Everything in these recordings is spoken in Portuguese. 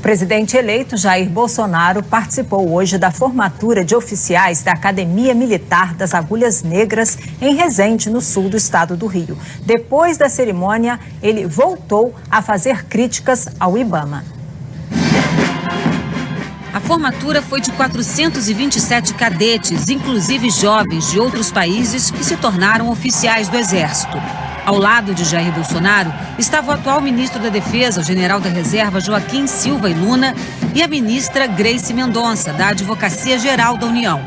presidente eleito Jair Bolsonaro participou hoje da formatura de oficiais da Academia Militar das Agulhas Negras em Resende, no sul do estado do Rio. Depois da cerimônia, ele voltou a fazer críticas ao IBAMA. A formatura foi de 427 cadetes, inclusive jovens de outros países que se tornaram oficiais do Exército. Ao lado de Jair Bolsonaro estava o atual ministro da Defesa, o general da Reserva Joaquim Silva e Luna, e a ministra Greice Mendonça, da Advocacia Geral da União.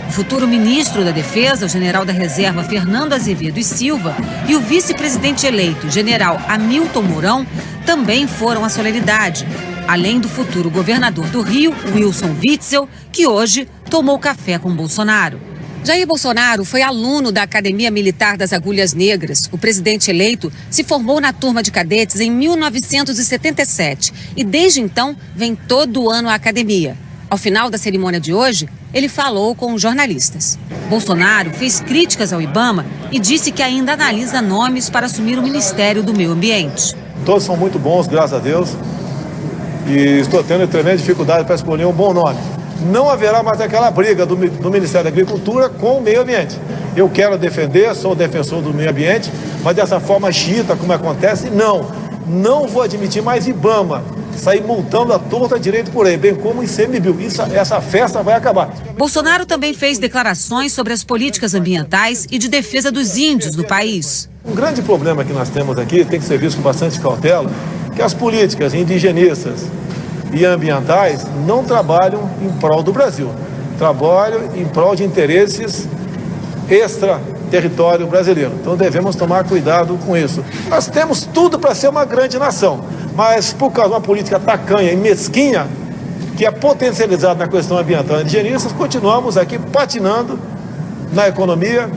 O futuro ministro da Defesa, o general da Reserva Fernando Azevedo e Silva, e o vice-presidente eleito, general Hamilton Mourão, também foram à solenidade, além do futuro governador do Rio, Wilson Witzel, que hoje tomou café com Bolsonaro. Jair Bolsonaro foi aluno da Academia Militar das Agulhas Negras. O presidente eleito se formou na turma de cadetes em 1977 e desde então vem todo ano à academia. Ao final da cerimônia de hoje, ele falou com os jornalistas. Bolsonaro fez críticas ao IBAMA e disse que ainda analisa nomes para assumir o Ministério do Meio Ambiente. Todos são muito bons, graças a Deus, e estou tendo tremenda dificuldade para escolher um bom nome. Não haverá mais aquela briga do Ministério da Agricultura com o meio ambiente. Eu quero defender, sou defensor do meio ambiente, mas dessa forma xiita, como acontece, não vou admitir mais IBAMA sair multando a torta direito por aí, bem como o ICMBio. Essa festa vai acabar. Bolsonaro também fez declarações sobre as políticas ambientais e de defesa dos índios do país. Um grande problema que nós temos aqui, tem que ser visto com bastante cautela, que as políticas indigenistas e ambientais não trabalham em prol do Brasil, trabalham em prol de interesses extra-território brasileiro. Então devemos tomar cuidado com isso. Nós temos tudo para ser uma grande nação, mas por causa de uma política tacanha e mesquinha, que é potencializada na questão ambiental e indigenista, continuamos aqui patinando na economia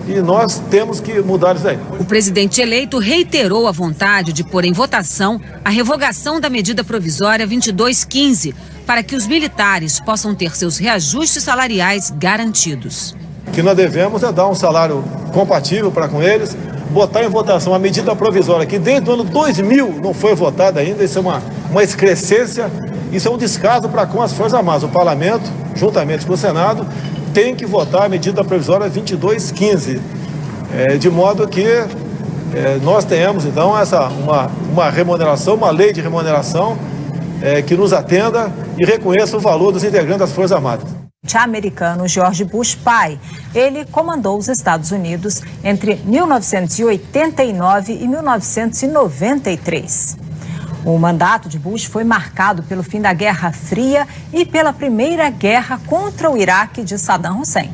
e nós temos que mudar isso aí. O presidente eleito reiterou a vontade de pôr em votação a revogação da medida provisória 2215 para que os militares possam ter seus reajustes salariais garantidos. O que nós devemos é dar um salário compatível para com eles, botar em votação a medida provisória que desde o ano 2000 não foi votada ainda. Isso é uma excrescência, isso é um descaso para com as Forças Armadas. O Parlamento, juntamente com o Senado, tem que votar a medida provisória 2215, de modo que nós tenhamos, então, uma remuneração, uma lei de remuneração que nos atenda e reconheça o valor dos integrantes das Forças Armadas. O americano George Bush pai, ele comandou os Estados Unidos entre 1989 e 1993. O mandato de Bush foi marcado pelo fim da Guerra Fria e pela primeira guerra contra o Iraque de Saddam Hussein.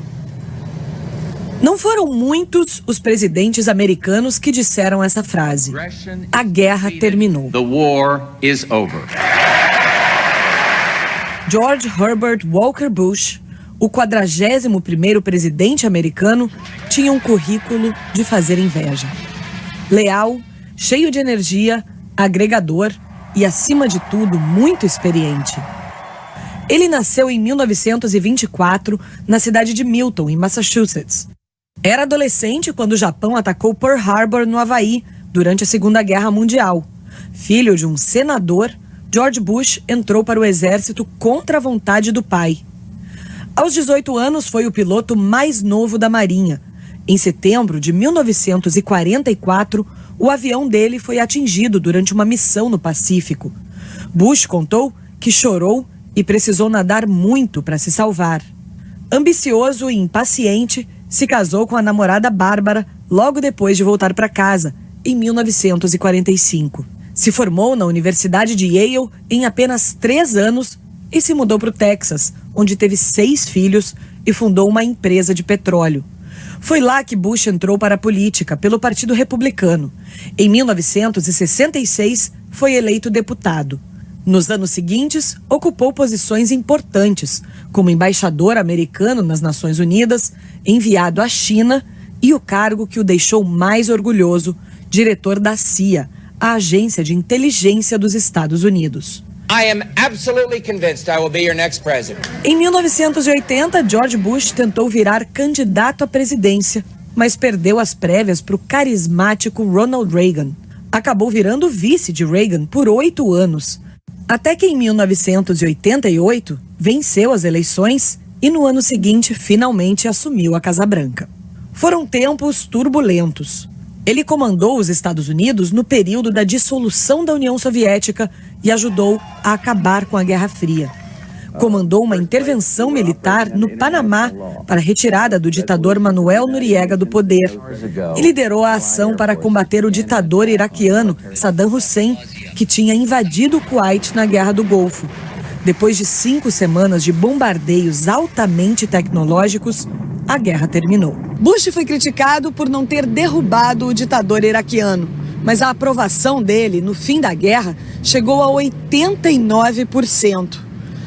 Não foram muitos os presidentes americanos que disseram essa frase. A guerra terminou. The war is over. George Herbert Walker Bush, o 41º presidente americano, tinha um currículo de fazer inveja. Leal, cheio de energia, agregador e, acima de tudo, muito experiente. Ele nasceu em 1924 na cidade de Milton, em Massachusetts. Era adolescente quando o Japão atacou Pearl Harbor, no Havaí, durante a Segunda Guerra Mundial. Filho de um senador, George Bush entrou para o exército contra a vontade do pai. Aos 18 anos, foi o piloto mais novo da Marinha. Em setembro de 1944, o avião dele foi atingido durante uma missão no Pacífico. Bush contou que chorou e precisou nadar muito para se salvar. Ambicioso e impaciente, se casou com a namorada Bárbara logo depois de voltar para casa, em 1945. Se formou na Universidade de Yale em apenas 3 anos e se mudou para o Texas, onde teve 6 filhos e fundou uma empresa de petróleo. Foi lá que Bush entrou para a política, pelo Partido Republicano. Em 1966, foi eleito deputado. Nos anos seguintes, ocupou posições importantes, como embaixador americano nas Nações Unidas, enviado à China e o cargo que o deixou mais orgulhoso, diretor da CIA, a Agência de Inteligência dos Estados Unidos. I am absolutely convinced I will be your next president. Em 1980, George Bush tentou virar candidato à presidência, mas perdeu as prévias para o carismático Ronald Reagan. Acabou virando vice de Reagan por 8 anos. Até que em 1988 venceu as eleições e no ano seguinte finalmente assumiu a Casa Branca. Foram tempos turbulentos. Ele comandou os Estados Unidos no período da dissolução da União Soviética e ajudou a acabar com a Guerra Fria. Comandou uma intervenção militar no Panamá para a retirada do ditador Manuel Noriega do poder. E liderou a ação para combater o ditador iraquiano Saddam Hussein, que tinha invadido o Kuwait na Guerra do Golfo. Depois de 5 semanas de bombardeios altamente tecnológicos, a guerra terminou. Bush foi criticado por não ter derrubado o ditador iraquiano, mas a aprovação dele no fim da guerra chegou a 89%.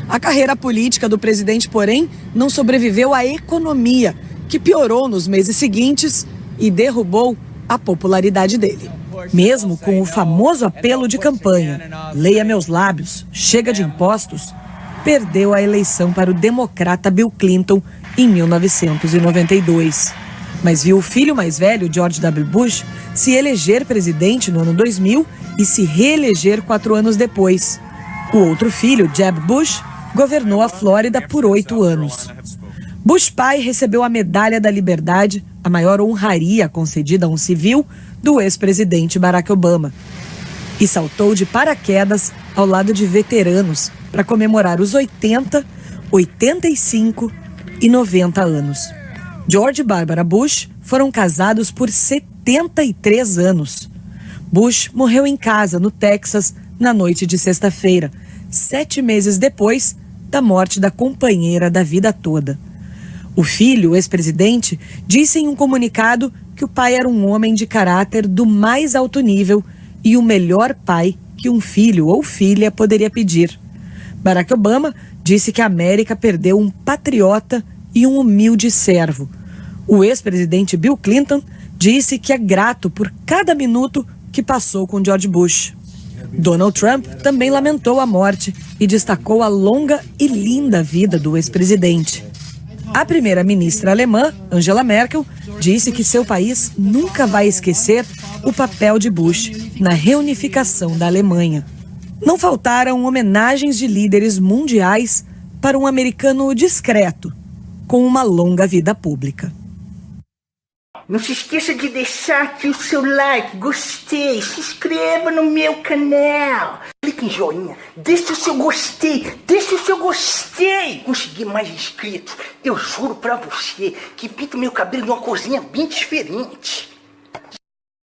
A carreira política do presidente, porém, não sobreviveu à economia, que piorou nos meses seguintes e derrubou a popularidade dele. Mesmo com o famoso apelo de campanha, leia meus lábios, chega de impostos, perdeu a eleição para o democrata Bill Clinton em 1992. Mas viu o filho mais velho, George W. Bush, se eleger presidente no ano 2000 e se reeleger 4 anos depois. O outro filho, Jeb Bush, governou a Flórida por 8 anos. Bush pai recebeu a Medalha da Liberdade, a maior honraria concedida a um civil, do ex-presidente Barack Obama. E saltou de paraquedas ao lado de veteranos para comemorar os 80, 85 e 90 anos. George e Barbara Bush foram casados por 73 anos. Bush morreu em casa, no Texas, na noite de sexta-feira, 7 meses depois da morte da companheira da vida toda. O filho, o ex-presidente, disse em um comunicado que o pai era um homem de caráter do mais alto nível e o melhor pai que um filho ou filha poderia pedir. Barack Obama disse que a América perdeu um patriota e um humilde servo. O ex-presidente Bill Clinton disse que é grato por cada minuto que passou com George Bush. Donald Trump também lamentou a morte e destacou a longa e linda vida do ex-presidente. A primeira-ministra alemã, Angela Merkel, disse que seu país nunca vai esquecer o papel de Bush na reunificação da Alemanha. Não faltaram homenagens de líderes mundiais para um americano discreto, com uma longa vida pública. Não se esqueça de deixar aqui o seu like, gostei, se inscreva no meu canal. Clique em joinha, deixe o seu gostei, Consegui mais inscritos, eu juro pra você que pinto meu cabelo de uma corzinha bem diferente.